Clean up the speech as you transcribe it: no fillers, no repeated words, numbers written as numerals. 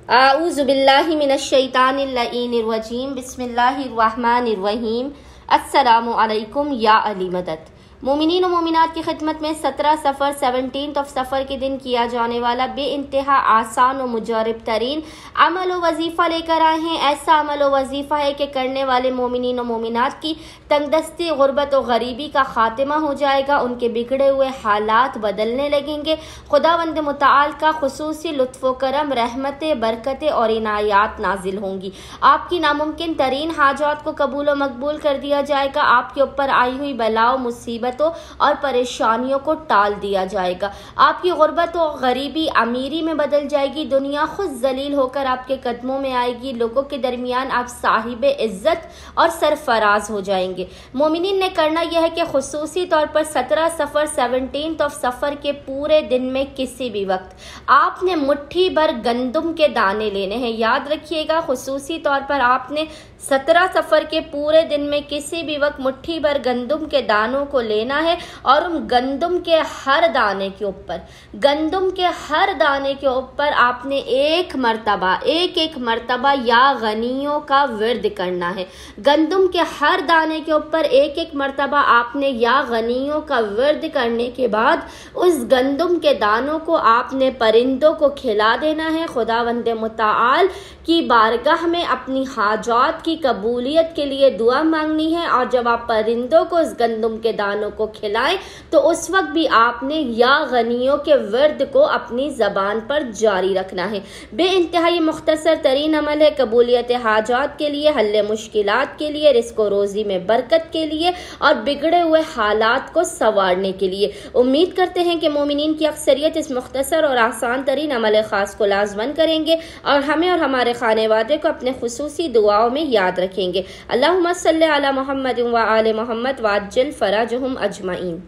اعوذ باللہ من الشیطان اللعین الرجیم بسم اللہ الرحمن الرحیم السلام علیکم یا علی مدد۔ مومنین و مومنات کی خدمت میں 17 صفر 17 صفر کے دن کیا جانے والا بے انتہا آسان و مجرب ترین عمل و وظیفہ لے کر آئے ہیں۔ ایسا عمل و وظیفہ ہے کہ کرنے والے مومنین و مومنات کی تنگ دستی، غربت و غریبی کا خاتمہ ہو جائے گا، ان کے بگڑے ہوئے حالات بدلنے لگیں گے، خداوند متعال کا خصوصی لطف و کرم، رحمتیں، برکتیں اور عنایات نازل ہوں گی۔ آپ کی ناممکن ترین حاجات کو قبول و مقبول کر دیا جائے گا، آپ کے اوپر آئی ہوئی بلا و مصیبتوں اور پریشانیوں کو ٹال دیا جائے گا، آپ کی غربت و غریبی امیری میں بدل جائے گی، دنیا خود ذلیل ہو کر آپ کے قدموں میں آئے گی، لوگوں کے درمیان آپ صاحب عزت اور سرفراز ہو جائیں گے۔ مومنین نے کرنا یہ ہے کہ خصوصی طور پر 17 صفر 17 صفر کے پورے دن میں کسی بھی وقت آپ نے مٹھی بھر گندم کے دانے لینے ہیں۔ یاد رکھیے گا، خصوصی طور پر آپ نے 17 صفر کے پورے دن میں کسی بھی وقت مٹھی بھر گندم کے دانوں کو لینا ہے، اور ان گندم کے ہر دانے کے اوپر آپ نے ایک مرتبہ یا غنیوں کا ورد کرنا ہے۔ گندم کے ہر دانے کے اوپر ایک مرتبہ آپ نے یا غنیوں کا ورد کرنے کے بعد اس گندم کے دانوں کو آپ نے پرندوں کو کھلا دینا ہے۔ خداوند متعال کی بارگاہ میں اپنی حاجات کی قبولیت کے لیے دعا مانگنی ہے، اور جب آپ پرندوں کو اس گندم کے دانوں کو کھلائیں تو اس وقت بھی آپ نے یا غنیوں کے ورد کو اپنی زبان پر جاری رکھنا ہے۔ بے انتہائی مختصر ترین عمل ہے، قبولیت حاجات کے لیے، حل مشکلات کے لیے، رزق و روزی میں برکت کے لیے، اور بگڑے ہوئے حالات کو سنوارنے کے لیے۔ امید کرتے ہیں کہ مومنین کی اکثریت اس مختصر اور آسان ترین عمل خاص کو لازمن کریں گے، اور ہمیں اور ہمارے خانے وادے کو اپنے خصوصی دعاؤں میں یاد رکھیں گے۔ اللہم صلی علی محمد و آل محمد وعجل فرجہم اجمعین۔